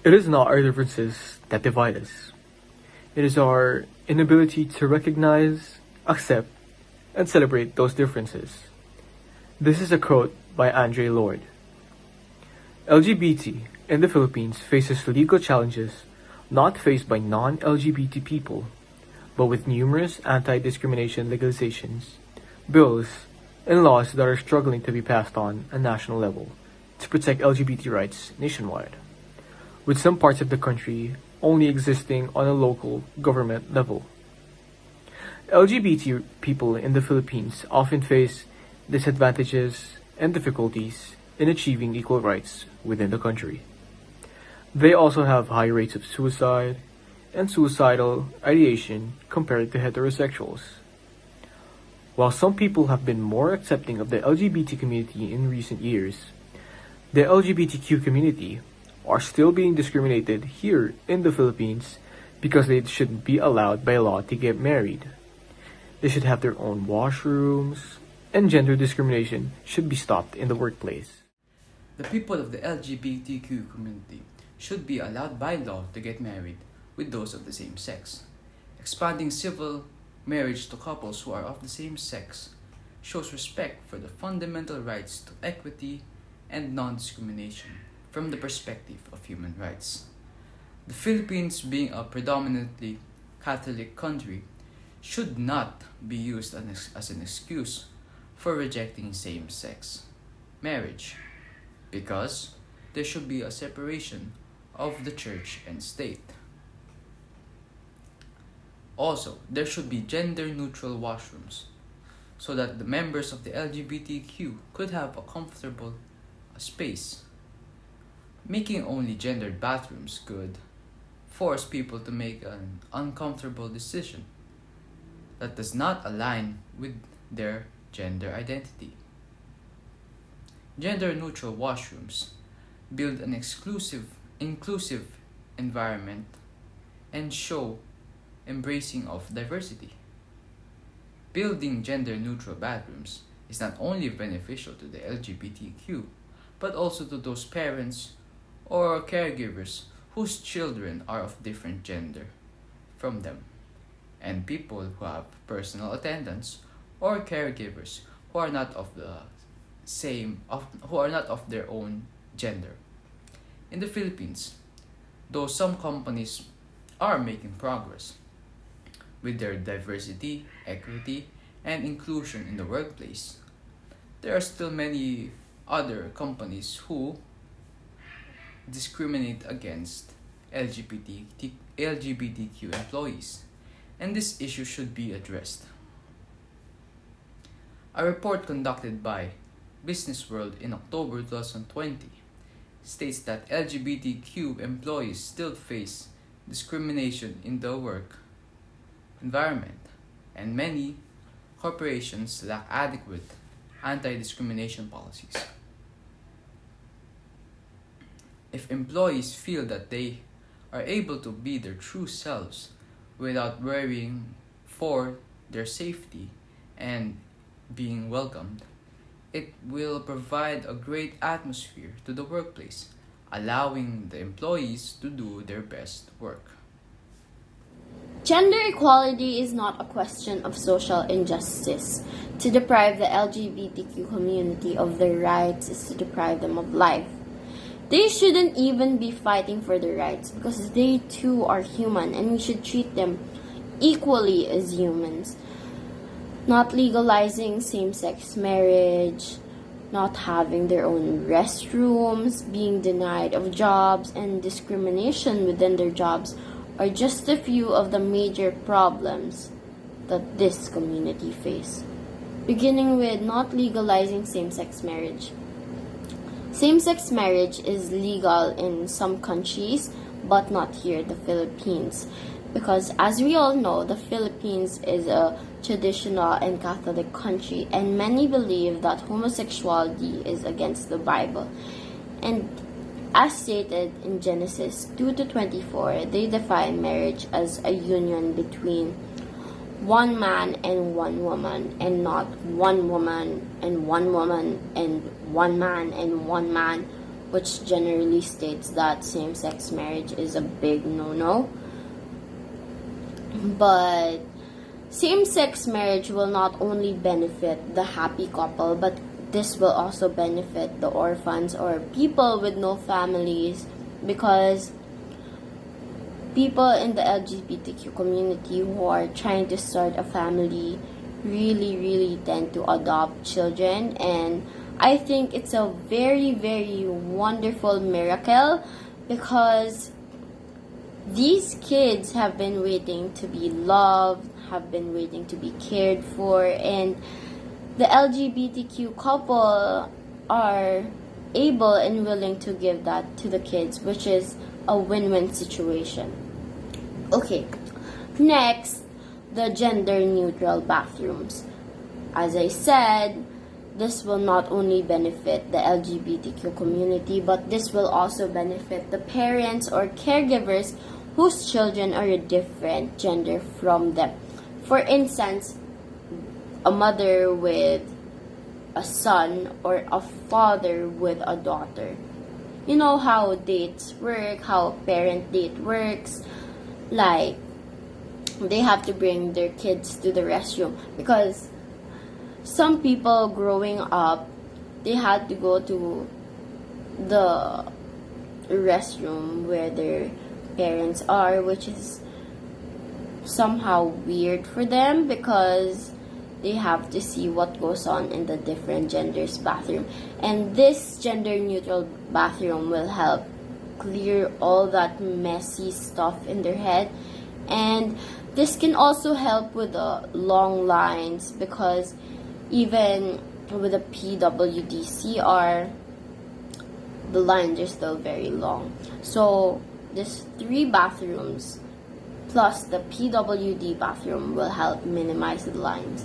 It is not our differences that divide us. It is our inability to recognize, accept, and celebrate those differences. This is a quote by Andre Lord. LGBT in the Philippines faces legal challenges not faced by non-LGBT people, but with numerous anti-discrimination legalizations, bills, and laws that are struggling to be passed on a national level to protect LGBT rights nationwide, with some parts of the country only existing on a local government level. LGBT people in the Philippines often face disadvantages and difficulties in achieving equal rights within the country. They also have high rates of suicide and suicidal ideation compared to heterosexuals. While some people have been more accepting of the LGBT community in recent years, the LGBTQ community are still being discriminated here in the Philippines because they shouldn't be allowed by law to get married. They should have their own washrooms, and gender discrimination should be stopped in the workplace. The people of the LGBTQ community should be allowed by law to get married with those of the same sex. Expanding civil marriage to couples who are of the same sex shows respect for the fundamental rights to equity and non-discrimination from the perspective of human rights. The Philippines, being a predominantly Catholic country, should not be used as an excuse for rejecting same-sex marriage, because there should be a separation of the church and state. Also, there should be gender-neutral washrooms so that the members of the LGBTQ could have a comfortable space. Making only gendered bathrooms could force people to make an uncomfortable decision that does not align with their gender identity. Gender-neutral washrooms build an inclusive environment and show embracing of diversity. Building gender-neutral bathrooms is not only beneficial to the LGBTQ, but also to those parents or caregivers whose children are of different gender from them, and people who have personal attendants or caregivers who are not of their own gender. In the Philippines, though some companies are making progress with their diversity, equity, and inclusion in the workplace, there are still many other companies who discriminate against LGBTQ employees, and this issue should be addressed. A report conducted by Business World in October 2020 states that LGBTQ employees still face discrimination in the work environment, and many corporations lack adequate anti-discrimination policies. If employees feel that they are able to be their true selves without worrying for their safety and being welcomed, it will provide a great atmosphere to the workplace, allowing the employees to do their best work. Gender equality is not a question of social injustice. To deprive the LGBTQ community of their rights is to deprive them of life. They shouldn't even be fighting for their rights because they too are human and we should treat them equally as humans. Not legalizing same-sex marriage, not having their own restrooms, being denied of jobs, and discrimination within their jobs are just a few of the major problems that this community face. Beginning with not legalizing same-sex marriage. Same-sex marriage is legal in some countries, but not here in the Philippines. Because as we all know, the Philippines is a traditional and Catholic country, and many believe that homosexuality is against the Bible. And as stated in Genesis 2-24, they define marriage as a union between one man and one woman, and not one woman and one woman and one man, which generally states that same-sex marriage is a big no-no. But same-sex marriage will not only benefit the happy couple, but this will also benefit the orphans or people with no families, because people in the LGBTQ community who are trying to start a family really tend to adopt children, and I think it's a very wonderful miracle, because these kids have been waiting to be loved, have been waiting to be cared for, and the LGBTQ couple are able and willing to give that to the kids, which is a win-win situation. Okay, next, the gender-neutral bathrooms. As I said, this will not only benefit the LGBTQ community, but this will also benefit the parents or caregivers whose children are a different gender from them. For instance, a mother with a son or a father with a daughter. You know how dates work, how parent date works. Like, they have to bring their kids to the restroom, because some people growing up, they had to go to the restroom where their parents are, which is somehow weird for them, because they have to see what goes on in the different genders' bathroom. And this gender neutral bathroom will help clear all that messy stuff in their head. And this can also help with the long lines, because even with a PWDCR, the lines are still very long. So these 3 bathrooms plus the PWD bathroom will help minimize the lines.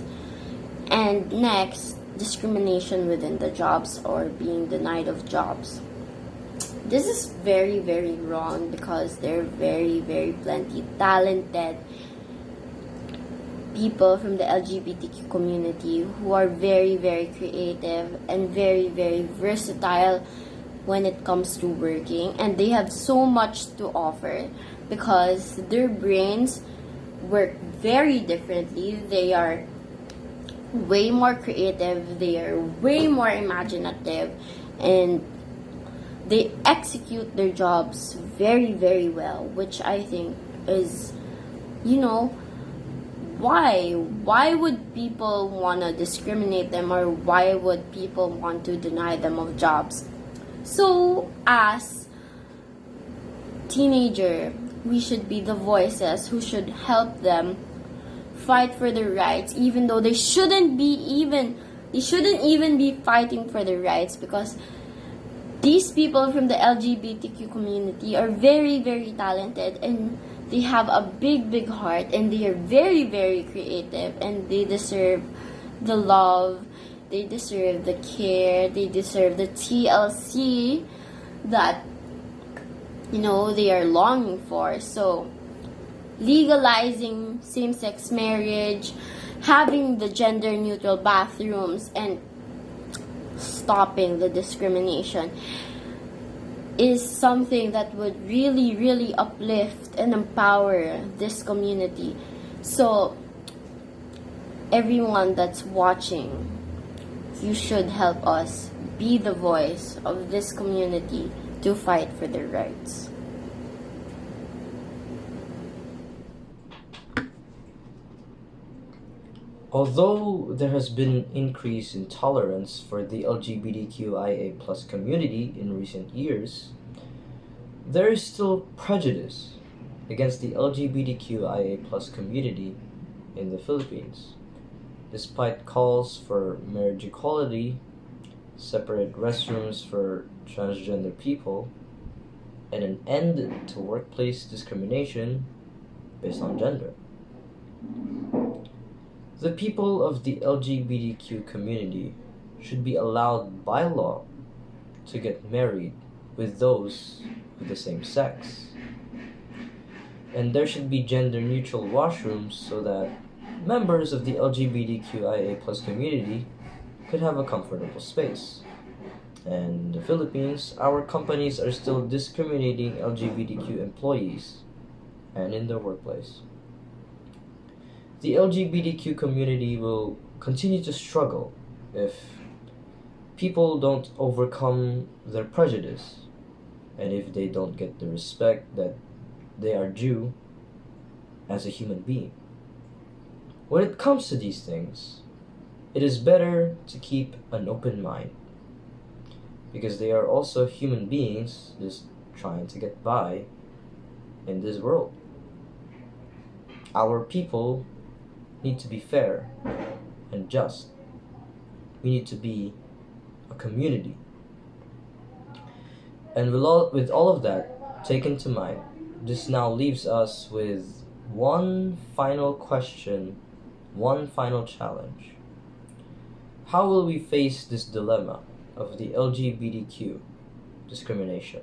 And next, discrimination within the jobs or being denied of jobs. This is very wrong, because there are very plenty talented people from the LGBTQ community who are very creative and very versatile when it comes to working, and they have so much to offer because their brains work very differently. They are way more creative, they are way more imaginative, and they execute their jobs very well, which I think is, why would people want to discriminate them, or why would people want to deny them of jobs? So as teenager, we should be the voices who should help them fight for their rights, even though they shouldn't even be fighting for their rights, because these people from the LGBTQ community are very talented, and they have a big heart, and they are very creative, and they deserve the love, they deserve the care, they deserve the TLC that they are longing for. So legalizing same-sex marriage, having the gender-neutral bathrooms, and stopping the discrimination is something that would really uplift and empower this community. So everyone that's watching, you should help us be the voice of this community to fight for their rights. Although there has been an increase in tolerance for the LGBTQIA+ community in recent years, there is still prejudice against the LGBTQIA+ community in the Philippines, despite calls for marriage equality, separate restrooms for transgender people, and an end to workplace discrimination based on gender. The people of the LGBTQ community should be allowed by law to get married with those of the same sex. And there should be gender-neutral washrooms so that members of the LGBTQIA+ community could have a comfortable space. And in the Philippines, our companies are still discriminating LGBTQ employees and in their workplace. The LGBTQ community will continue to struggle if people don't overcome their prejudice and if they don't get the respect that they are due as a human being. When it comes to these things, it is better to keep an open mind because they are also human beings just trying to get by in this world. Our people need to be fair and just. We need to be a community. And with all of that taken to mind, this now leaves us with one final question, one final challenge. How will we face this dilemma of the LGBTQ discrimination?